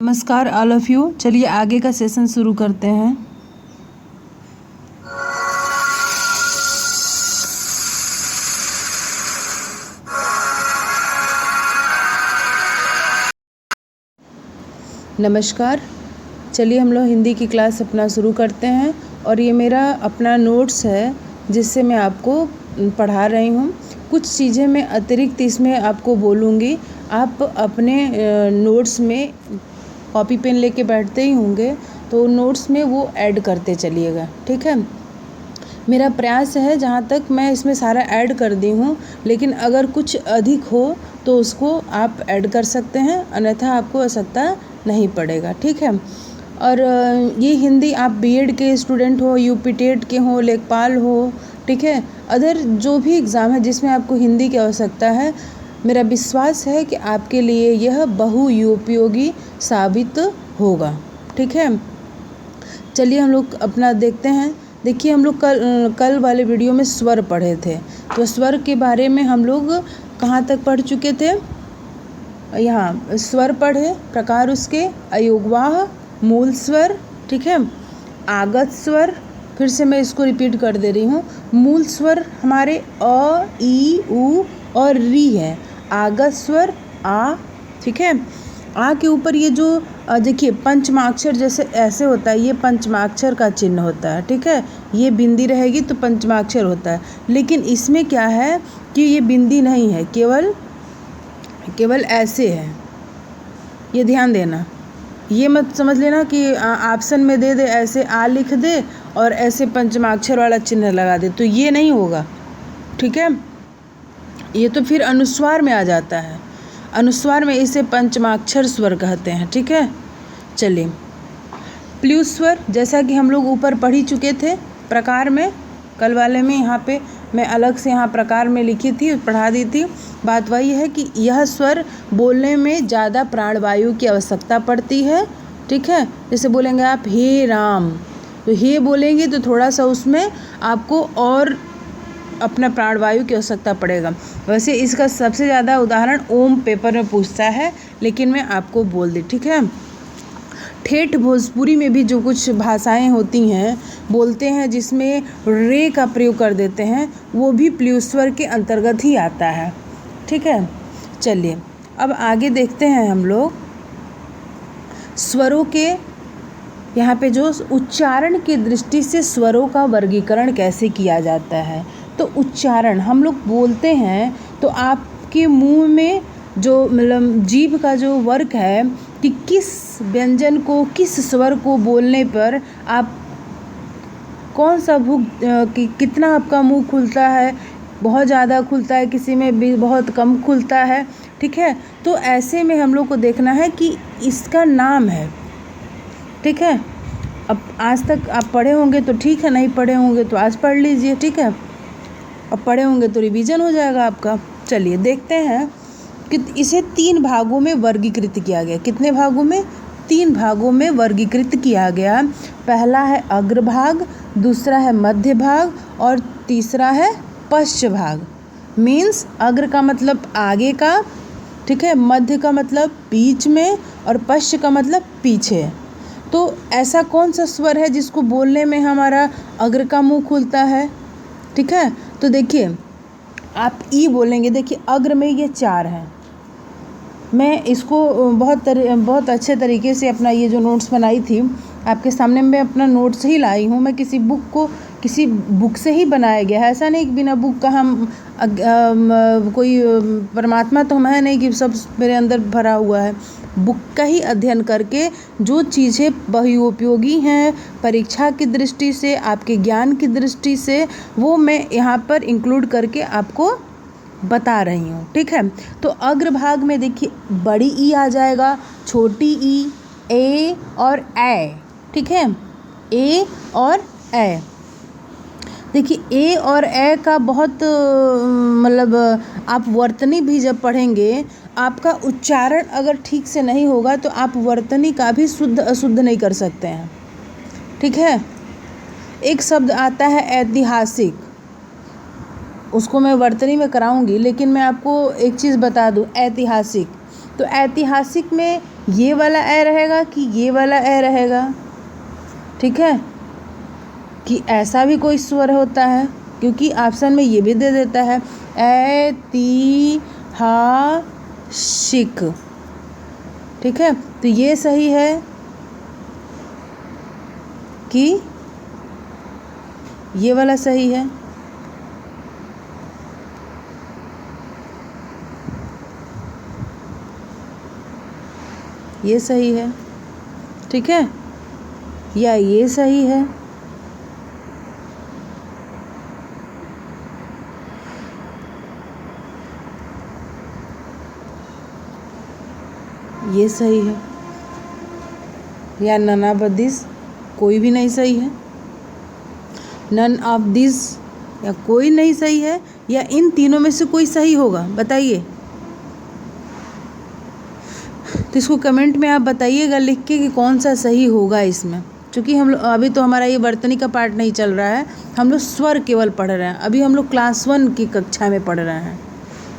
नमस्कार all of you. चलिए आगे का सेशन शुरू करते हैं। नमस्कार। चलिए हम लोग हिंदी की क्लास अपना शुरू करते हैं और ये मेरा अपना नोट्स है जिससे मैं आपको पढ़ा रही हूँ। कुछ चीज़ें मैं अतिरिक्त इसमें आपको बोलूँगी। आप अपने नोट्स में कॉपी पेन लेके बैठते ही होंगे तो नोट्स में वो ऐड करते चलिएगा, ठीक है। मेरा प्रयास है जहाँ तक मैं इसमें सारा ऐड कर दी हूँ, लेकिन अगर कुछ अधिक हो तो उसको आप ऐड कर सकते हैं, अन्यथा आपको आवश्यकता नहीं पड़ेगा, ठीक है। और ये हिंदी आप बीएड के स्टूडेंट हो, यूपी टेट के हो, लेखपाल हो, ठीक है, अदर जो भी एग्ज़ाम है जिसमें आपको हिंदी की आवश्यकता है, मेरा विश्वास है कि आपके लिए यह बहुउपयोगी साबित होगा, ठीक है। चलिए हम लोग अपना देखते हैं। देखिए हम लोग कल वाले वीडियो में स्वर पढ़े थे, तो स्वर के बारे में हम लोग कहाँ तक पढ़ चुके थे। यहाँ स्वर पढ़े, प्रकार उसके, अयोगवाह, मूल स्वर, ठीक है, आगत स्वर। फिर से मैं इसको रिपीट कर दे रही हूँ। मूल स्वर हमारे अ, ई, उ और री है। आगत स्वर आ, ठीक है। आ के ऊपर ये जो देखिए पंचमाक्षर जैसे ऐसे होता है, ये पंचमाक्षर का चिन्ह होता है, ठीक है। ये बिंदी रहेगी तो पंचमाक्षर होता है, लेकिन इसमें क्या है कि ये बिंदी नहीं है, केवल ऐसे है। ये ध्यान देना, ये मत समझ लेना कि ऑप्शन में दे दे ऐसे आ लिख दे और ऐसे पंचमाक्षर वाला चिन्ह लगा दे, तो ये नहीं होगा, ठीक है। ये तो फिर अनुस्वार में आ जाता है। अनुस्वार में इसे पंचमाक्षर स्वर कहते हैं, ठीक है। चलिए प्लुत स्वर, जैसा कि हम लोग ऊपर पढ़ ही चुके थे प्रकार में, कल वाले में। यहाँ पे मैं अलग से यहाँ प्रकार में लिखी थी, पढ़ा दी थी। बात वही है कि यह स्वर बोलने में ज़्यादा प्राणवायु की आवश्यकता पड़ती है, ठीक है। जैसे बोलेंगे आप हे राम, तो हे बोलेंगे तो थोड़ा सा उसमें आपको और अपना प्राणवायु की आवश्यकता पड़ेगा। वैसे इसका सबसे ज़्यादा उदाहरण ओम पेपर में पूछता है, लेकिन मैं आपको बोल दी, ठीक है। ठेठ भोजपुरी में भी जो कुछ भाषाएं होती हैं, बोलते हैं, जिसमें रे का प्रयोग कर देते हैं, वो भी प्लुत स्वर के अंतर्गत ही आता है, ठीक है। चलिए अब आगे देखते हैं हम लोग स्वरों के। यहाँ पे जो उच्चारण की दृष्टि से स्वरों का वर्गीकरण कैसे किया जाता है। तो उच्चारण हम लोग बोलते हैं तो आपके मुंह में जो मतलब जीभ का जो वर्क है कि किस व्यंजन को, किस स्वर को बोलने पर आप कौन सा कितना आपका मुंह खुलता है, बहुत ज़्यादा खुलता है, किसी में भी बहुत कम खुलता है, ठीक है। तो ऐसे में हम लोग को देखना है कि इसका नाम है, ठीक है। अब आज तक आप पढ़े होंगे तो ठीक है, नहीं पढ़े होंगे तो आज पढ़ लीजिए, ठीक है। अब पढ़े होंगे तो रिवीजन हो जाएगा आपका। चलिए देखते हैं कि इसे 3 भागों में वर्गीकृत किया गया। कितने भागों में? 3 भागों में वर्गीकृत किया गया। पहला है अग्रभाग, दूसरा है मध्य भाग और तीसरा है पश्च भाग। मीन्स अग्र का मतलब आगे का, ठीक है, मध्य का मतलब बीच में और पश्च का मतलब पीछे। तो ऐसा कौन सा स्वर है जिसको बोलने में हमारा अग्र का मुंह खुलता है, ठीक है। तो देखिए आप ई बोलेंगे, देखिए अग्र में ये 4 हैं। मैं इसको बहुत अच्छे तरीके से अपना ये जो नोट्स बनाई थी आपके सामने मैं अपना नोट्स ही लाई हूँ। मैं किसी बुक से ही बनाया गया है, ऐसा नहीं कि बिना बुक का हम कोई परमात्मा तो हम है नहीं कि सब मेरे अंदर भरा हुआ है। बुक का ही अध्ययन करके जो चीज़ें बहुउपयोगी हैं परीक्षा की दृष्टि से, आपके ज्ञान की दृष्टि से, वो मैं यहाँ पर इंक्लूड करके आपको बता रही हूँ, ठीक है। तो अग्रभाग में देखिए बड़ी ई आ जाएगा, छोटी ई, ए और ए, ठीक है, ए और ए। देखिए ए और ए का बहुत मतलब आप वर्तनी भी जब पढ़ेंगे, आपका उच्चारण अगर ठीक से नहीं होगा तो आप वर्तनी का भी शुद्ध अशुद्ध नहीं कर सकते हैं, ठीक है। एक शब्द आता है ऐतिहासिक, उसको मैं वर्तनी में कराऊंगी, लेकिन मैं आपको एक चीज़ बता दूं, ऐतिहासिक तो ऐतिहासिक में ये वाला ए रहेगा कि ये वाला ए रहेगा? ठीक है, कि ऐसा भी कोई स्वर होता है, क्योंकि ऑप्शन में ये भी दे देता है ऐतिहासिक। ठीक है, तो ये सही है कि ये वाला सही है? ये सही है, ठीक है, या ये सही है? ये सही है, या नन ऑफ दिस? कोई भी नहीं सही है। नन ऑफ दिस या कोई नहीं सही है, या इन तीनों में से कोई सही होगा? बताइए। तो इसको कमेंट में आप बताइएगा लिख के कि कौन सा सही होगा इसमें। क्योंकि हम लोग अभी तो हमारा ये वर्तनी का पार्ट नहीं चल रहा है, हम लोग स्वर केवल पढ़ रहे हैं। अभी हम लोग क्लास 1 की कक्षा में पढ़ रहे हैं,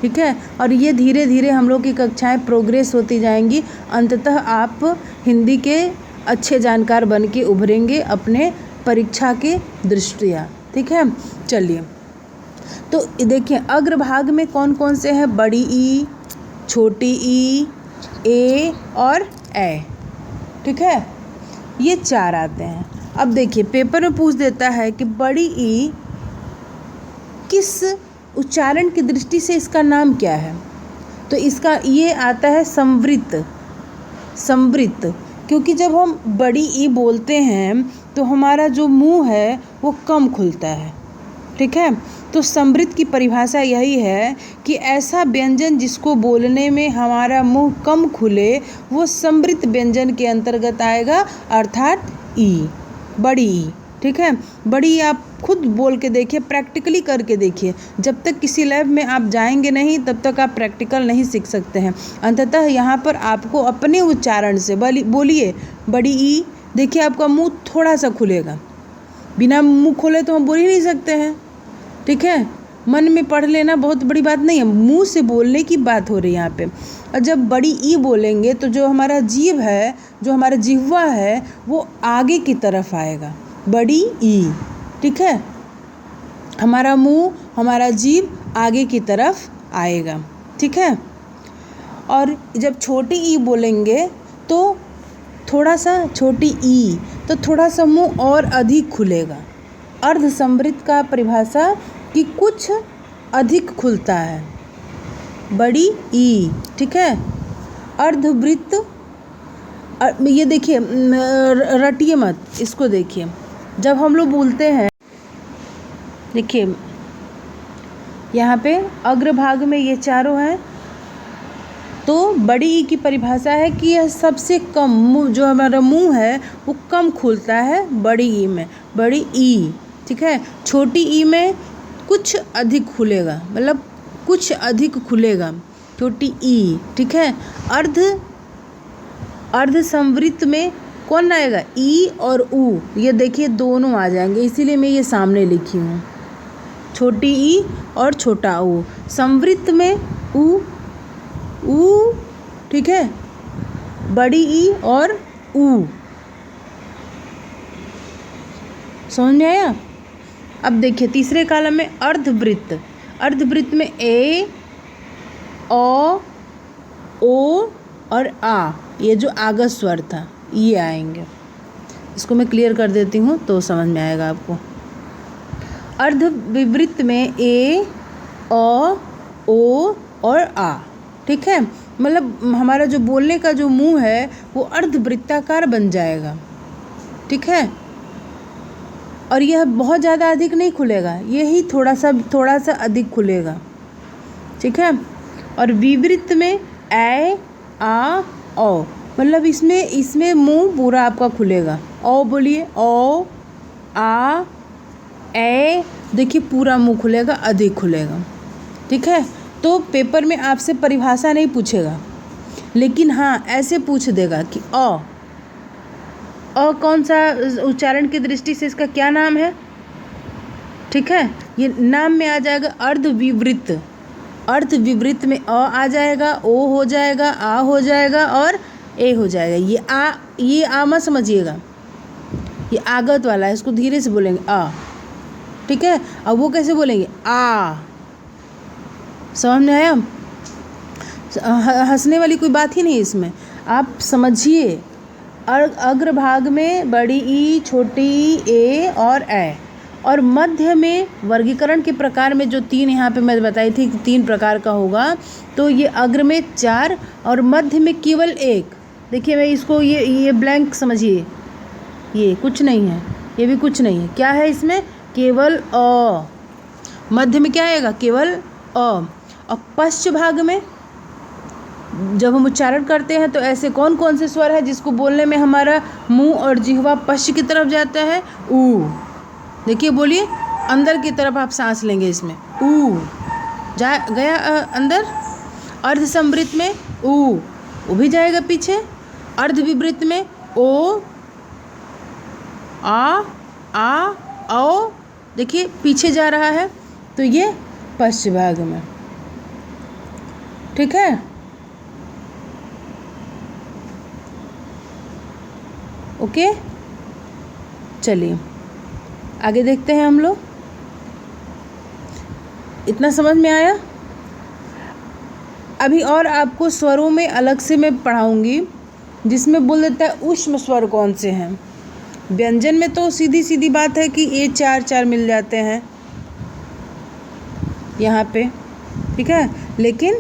ठीक है। और ये धीरे धीरे हम लोग की कक्षाएं प्रोग्रेस होती जाएंगी, अंततः आप हिंदी के अच्छे जानकार बन के उभरेंगे अपने परीक्षा के दृष्टिया, ठीक है। चलिए, तो देखिए अग्रभाग में कौन कौन से हैं? बड़ी ई, छोटी ई, ए और ए, ठीक है, ये 4 आते हैं। अब देखिए पेपर में पूछ देता है कि बड़ी ई किस उच्चारण की दृष्टि से इसका नाम क्या है? तो इसका ये आता है संवृत। संवृत, क्योंकि जब हम बड़ी ई बोलते हैं तो हमारा जो मुंह है वो कम खुलता है, ठीक है। तो संवृत की परिभाषा यही है कि ऐसा व्यंजन जिसको बोलने में हमारा मुंह कम खुले वो संवृत व्यंजन के अंतर्गत आएगा, अर्थात ई, बड़ी ई, ठीक है। बड़ी आप खुद बोल के देखिए, प्रैक्टिकली करके देखिए। जब तक किसी लैब में आप जाएंगे नहीं तब तक आप प्रैक्टिकल नहीं सीख सकते हैं। अंततः यहाँ पर आपको अपने उच्चारण से बोलिए बड़ी ई। देखिए आपका मुंह थोड़ा सा खुलेगा, बिना मुंह खोले तो हम बोल ही नहीं सकते हैं, ठीक है। मन में पढ़ लेना बहुत बड़ी बात नहीं है, मुंह से बोलने की बात हो रही है यहाँ पे। और जब बड़ी ई बोलेंगे तो जो हमारा जीभ है, जो हमारा जिह्वा है वो आगे की तरफ आएगा, बड़ी ई, ठीक है। हमारा मुंह, हमारा जीभ आगे की तरफ आएगा, ठीक है। और जब छोटी ई बोलेंगे तो थोड़ा सा छोटी ई, तो थोड़ा सा मुंह और अधिक खुलेगा। अर्ध संवृत का परिभाषा कि कुछ अधिक खुलता है, बड़ी ई, ठीक है। अर्धवृत्त, ये देखिए रटिए मत, इसको देखिए। जब हम लोग बोलते हैं, देखिए यहाँ पे अग्रभाग में ये चारों हैं, तो बड़ी ई की परिभाषा है कि यह सबसे कम मुँह, जो हमारा मुंह है वो कम खुलता है बड़ी ई में, बड़ी ई, ठीक है। छोटी ई में कुछ अधिक खुलेगा, मतलब कुछ अधिक खुलेगा, छोटी ई, ठीक है। अर्ध संवृत में कौन आएगा? ई और ऊ, ये देखिए दोनों आ जाएंगे, इसीलिए मैं ये सामने लिखी हूँ, छोटी ई और छोटा ऊ। संवृत में ऊ, ठीक है, बड़ी ई और ऊ। समझ में आया? अब देखिए तीसरे कॉलम में अर्धवृत्त। अर्धवृत्त में ए, ओ और आ, ये जो आगत स्वर था ये आएंगे। इसको मैं क्लियर कर देती हूँ तो समझ में आएगा आपको। अर्धविवृत्त में ए, ओ और आ, ठीक है। मतलब हमारा जो बोलने का जो मुंह है वो अर्धवृत्ताकार बन जाएगा, ठीक है। और यह बहुत ज़्यादा अधिक नहीं खुलेगा, यही थोड़ा सा अधिक खुलेगा, ठीक है। और विवृत्त में ए, आ, ओ, मतलब इसमें मुंह पूरा आपका खुलेगा। ओ बोलिए, ओ, आ, ए, देखिए पूरा मुंह खुलेगा, अधिक खुलेगा, ठीक है। तो पेपर में आपसे परिभाषा नहीं पूछेगा, लेकिन हाँ ऐसे पूछ देगा कि अ कौन सा उच्चारण की दृष्टि से इसका क्या नाम है, ठीक है। ये नाम में आ जाएगा अर्धविवृत्त, अर्ध विवृत में अ आ जाएगा, ओ हो जाएगा, आ हो जाएगा और ए हो जाएगा। ये आ मत समझिएगा, ये आगत वाला है, इसको धीरे से बोलेंगे आ, ठीक है। अब वो कैसे बोलेंगे, आ। समझ में आया? हंसने वाली कोई बात ही नहीं इसमें, आप समझिए। अग्रभाग में बड़ी ई, छोटी ई, ए और ए, और मध्य में वर्गीकरण के प्रकार में जो 3 यहाँ पे मैं बताई थी कि 3 प्रकार का होगा, तो ये अग्र में 4 और मध्य में केवल 1। देखिए मैं इसको ये ब्लैंक समझिए, ये कुछ नहीं है, ये भी कुछ नहीं है, क्या है इसमें, केवल अ। मध्य में क्या आएगा, केवल अ। और पश्च भाग में जब हम उच्चारण करते हैं तो ऐसे कौन कौन से स्वर है जिसको बोलने में हमारा मुंह और जिह्वा पश्च की तरफ जाता है, ऊ। देखिए बोलिए, अंदर की तरफ आप सांस लेंगे इसमें, ऊ जा गया अंदर। अर्ध संवृत में ऊ भी जाएगा पीछे। अर्ध विवृत में ओ, आ, औ, देखिए पीछे जा रहा है, तो ये पश्च भाग में, ठीक है। ओके, चलिए आगे देखते हैं हम लोग। इतना समझ में आया? अभी और आपको स्वरों में अलग से मैं पढ़ाऊंगी, जिसमें बोल देता है ऊष्म स्वर कौन से हैं। व्यंजन में तो सीधी सीधी बात है कि ए 4 मिल जाते हैं यहाँ पे, ठीक है, लेकिन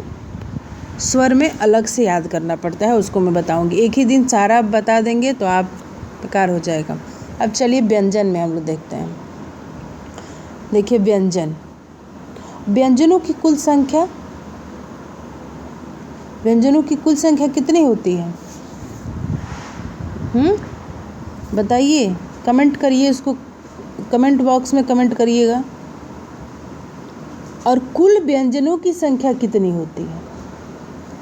स्वर में अलग से याद करना पड़ता है, उसको मैं बताऊंगी। एक ही दिन सारा बता देंगे तो आप बेकार हो जाएगा। अब चलिए व्यंजन में हम लोग देखते हैं। देखिए व्यंजनों की कुल संख्या कितनी होती है? बताइए, कमेंट करिए, इसको कमेंट बॉक्स में कमेंट करिएगा। और कुल व्यंजनों की संख्या कितनी होती है?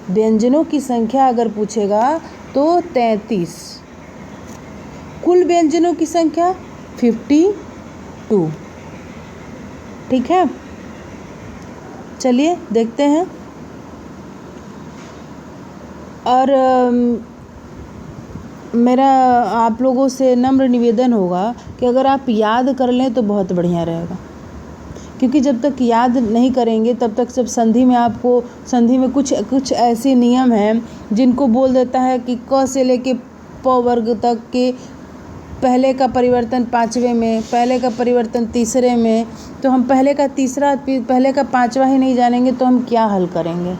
व्यंजनों की संख्या अगर पूछेगा तो 33। कुल व्यंजनों की संख्या 52, ठीक है। चलिए देखते हैं। और मेरा आप लोगों से नम्र निवेदन होगा कि अगर आप याद कर लें तो बहुत बढ़िया रहेगा, क्योंकि जब तक याद नहीं करेंगे तब तक सब संधि में कुछ ऐसे नियम हैं जिनको बोल देता है कि क से लेके प वर्ग तक के पहले का परिवर्तन 5वें में, पहले का परिवर्तन 3रे में, तो हम पहले का 5वां ही नहीं जानेंगे तो हम क्या हल करेंगे।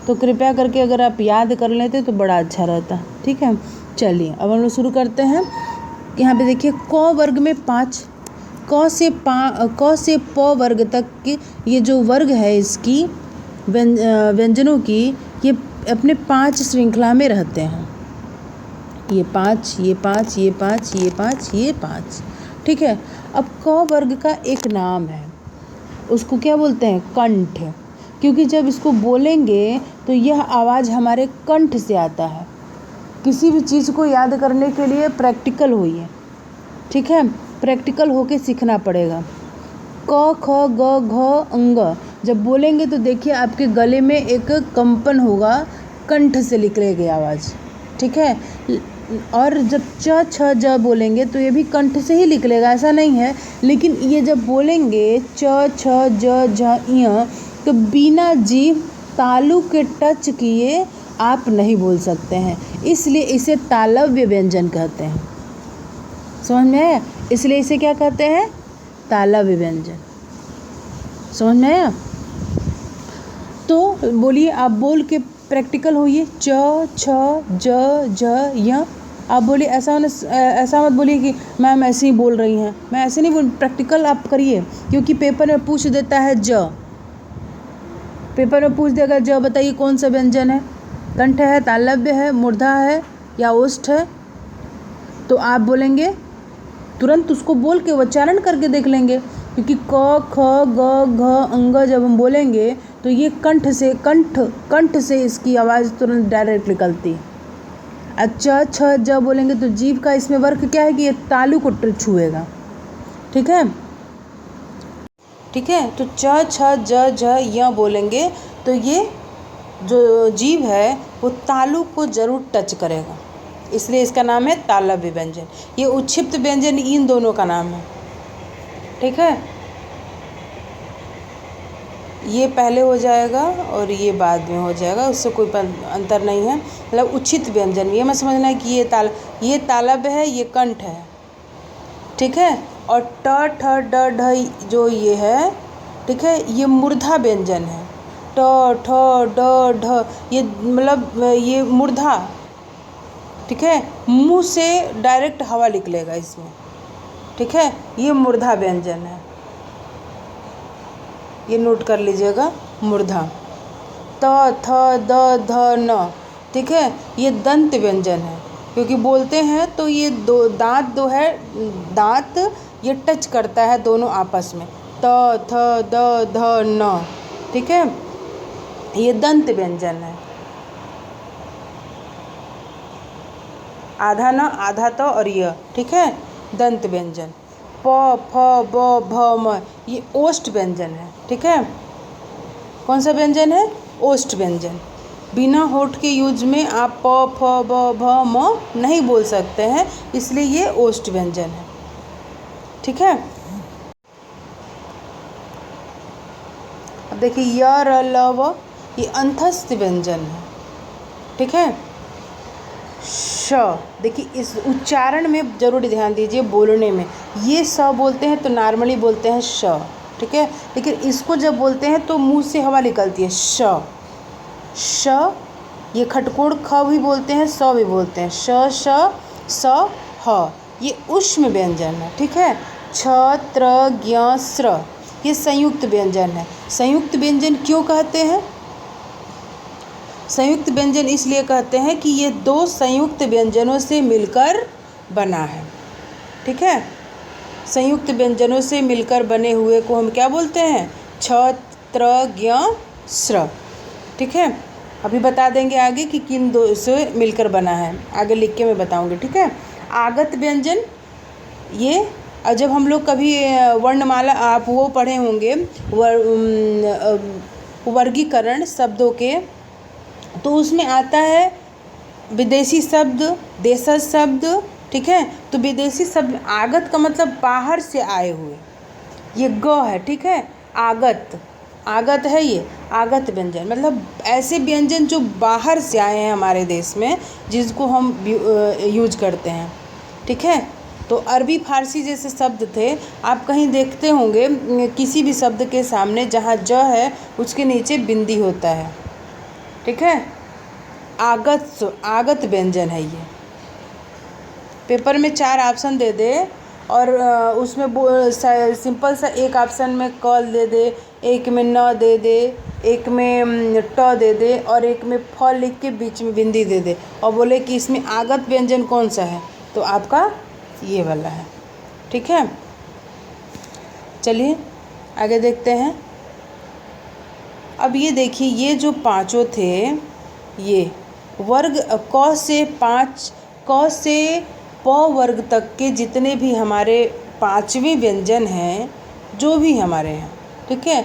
तो कृपया करके अगर आप याद कर लेते तो बड़ा अच्छा रहता, ठीक है। चलिए अब हम लोग शुरू करते हैं। यहाँ पे देखिए क वर्ग में 5, क से प वर्ग तक के ये जो वर्ग है इसकी व्यंजनों की, ये अपने 5 श्रृंखला में रहते हैं। ये 5, ये 5, ये 5, ये 5, ये 5, ठीक है। अब क वर्ग का एक नाम है, उसको क्या बोलते हैं, कंठ, क्योंकि जब इसको बोलेंगे तो यह आवाज़ हमारे कंठ से आता है। किसी भी चीज़ को याद करने के लिए प्रैक्टिकल होइए, ठीक है, प्रैक्टिकल होके सीखना पड़ेगा। क ख ग घ अंग जब बोलेंगे तो देखिए आपके गले में एक कंपन होगा, कंठ से निकलेगी आवाज़, ठीक है। और जब च छ ज बोलेंगे तो ये भी कंठ से ही निकलेगा, ऐसा नहीं है, लेकिन ये जब बोलेंगे च छ ज झ य तो बिना जीभ तालु के टच किए आप नहीं बोल सकते हैं, इसलिए इसे तालव्य व्यंजन कहते हैं। समझ में आया? इसलिए इसे क्या कहते हैं, तालव्य व्यंजन। समझ में आया? तो बोलिए, आप बोल के प्रैक्टिकल होइए। च छ ज झ य आप बोलिए, ऐसा मत बोलिए कि मैम ऐसे ही बोल रही हैं, मैं ऐसे नहीं बोल, प्रैक्टिकल आप करिए, क्योंकि पेपर में पूछ देता है पेपर में पूछ देगा ज बताइए कौन सा व्यंजन है, कंठ है, तालव्य है, मूर्धा है या ओष्ठ है। तो आप बोलेंगे, तुरंत उसको बोल के उच्चारण करके देख लेंगे, क्योंकि क ख ग घ अंग जब हम बोलेंगे तो ये कंठ से इसकी आवाज़ तुरंत डायरेक्ट निकलती है। अच्छा छ ज बोलेंगे तो जीभ का इसमें वर्क क्या है कि ये तालु को छुएगा, ठीक है। तो च छ ज झ य बोलेंगे तो ये जो जीव है वो तालु को ज़रूर टच करेगा, इसलिए इसका नाम है तालव्य व्यंजन। ये उच्छिप्त व्यंजन इन दोनों का नाम है, ठीक है। ये पहले हो जाएगा और ये बाद में हो जाएगा, उससे कोई अंतर नहीं है। मतलब उच्छित व्यंजन ये मत समझना है कि ये तालव्य है, ये कंठ है, ठीक है। और ट ठ ड ढ जो ये है, ठीक है, ये मूर्धा व्यंजन है। ट ठ ड ढ ये मतलब ये मूर्धा, ठीक है, मुंह से डायरेक्ट हवा निकलेगा इसमें, ठीक है, ये मूर्धा व्यंजन है, ये नोट कर लीजिएगा, मूर्धा। त थ द ध न, ठीक है, ये दंत व्यंजन है, क्योंकि बोलते हैं तो ये दो है, दांत ये टच करता है दोनों आपस में, त थ द ध न, ठीक है, ये दंत व्यंजन है। आधा न, आधा तो और य, ठीक है, दंत व्यंजन। प फ ब भ म ये ओष्ठ व्यंजन है, ठीक है। कौन सा व्यंजन है? ओष्ठ व्यंजन। बिना होठ के यूज में आप प फ ब भ म नहीं बोल सकते हैं, इसलिए ये ओष्ठ व्यंजन है, ठीक है। अब देखिए य र ल व ये अंतस्थ व्यंजन है, ठीक है। श, देखिए इस उच्चारण में जरूर ध्यान दीजिए, बोलने में ये स बोलते हैं तो नॉर्मली बोलते हैं श, ठीक है, लेकिन इसको जब बोलते हैं तो मुंह से हवा निकलती है, श श। ये खटकोड़ ख भी बोलते हैं, स भी बोलते हैं, श श स ह, ये ऊष्म व्यंजन है, ठीक है। छ त्र ज्ञ स्र ये संयुक्त व्यंजन है। संयुक्त व्यंजन क्यों कहते हैं? संयुक्त व्यंजन इसलिए कहते हैं कि ये दो संयुक्त व्यंजनों से मिलकर बना है, ठीक है। संयुक्त व्यंजनों से मिलकर बने हुए को हम क्या बोलते हैं? छ त्र ज्ञ स्र, ठीक है। अभी बता देंगे आगे कि किन दो से मिलकर बना है, आगे लिख के मैं बताऊंगी, ठीक है। आगत व्यंजन ये जब हम लोग कभी वर्णमाला आप वो पढ़े होंगे वर्गीकरण शब्दों के, तो उसमें आता है विदेशी शब्द, देशज शब्द, ठीक है। तो विदेशी शब्द आगत का मतलब बाहर से आए हुए, ये ग है, ठीक है। आगत, आगत है ये आगत व्यंजन, मतलब ऐसे व्यंजन जो बाहर से आए हैं हमारे देश में, जिसको हम यूज करते हैं, ठीक है। तो अरबी फारसी जैसे शब्द थे, आप कहीं देखते होंगे किसी भी शब्द के सामने जहाँ ज है उसके नीचे बिंदी होता है, ठीक है। आगत व्यंजन है ये। पेपर में 4 ऑप्शन दे दे और उसमें सिंपल सा एक ऑप्शन में कल दे दे, एक में न दे दे, एक में ट दे दे और एक में फ लिख के बीच में बिंदी दे दे और बोले कि इसमें आगत व्यंजन कौन सा है, तो आपका ये वाला है, ठीक है। चलिए आगे देखते हैं। अब ये देखिए, ये जो पांचों थे, ये वर्ग क से 5 क से प वर्ग तक के जितने भी हमारे 5वें व्यंजन हैं, जो भी हमारे हैं, ठीक है,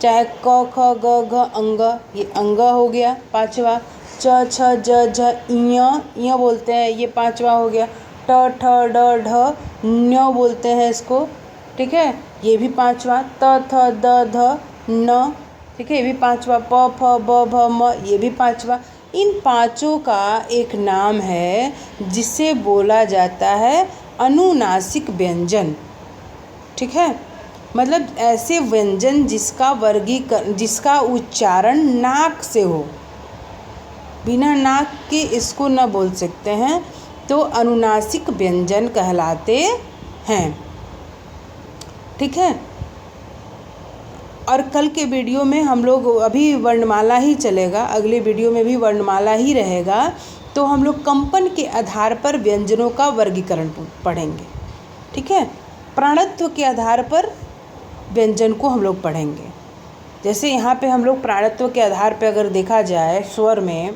चाहे क ख ग घ अंग, ये अंग हो गया 5वां। च छ ज झ इय बोलते हैं, ये 5वां हो गया। ट ठ ड ढ न्य बोलते हैं इसको, ठीक है, ये भी 5वां। त थ द ध न, ठीक है, ये भी 5वां। प फ ब भ म, ये भी 5वां। इन पांचों का एक नाम है जिसे बोला जाता है अनुनासिक व्यंजन, ठीक है। मतलब ऐसे व्यंजन जिसका उच्चारण नाक से हो, बिना नाक के इसको न बोल सकते हैं, तो अनुनासिक व्यंजन कहलाते हैं, ठीक है। और कल के वीडियो में हम लोग, अभी वर्णमाला ही चलेगा, अगले वीडियो में भी वर्णमाला ही रहेगा, तो हम लोग कंपन के आधार पर व्यंजनों का वर्गीकरण पढ़ेंगे, ठीक है। प्राणत्व के आधार पर व्यंजन को हम लोग पढ़ेंगे। जैसे यहाँ पे हम लोग प्राणत्व के आधार पर अगर देखा जाए, स्वर में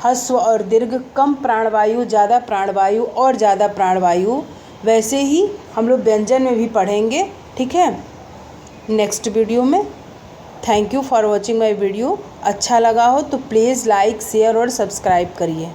ह्रस्व और दीर्घ, कम प्राणवायु, ज़्यादा प्राणवायु और ज़्यादा प्राणवायु, वैसे ही हम लोग व्यंजन में भी पढ़ेंगे, ठीक है, नेक्स्ट वीडियो में। Thank you for watching my video. अच्छा लगा हो तो प्लीज़ लाइक शेयर और सब्सक्राइब करिए।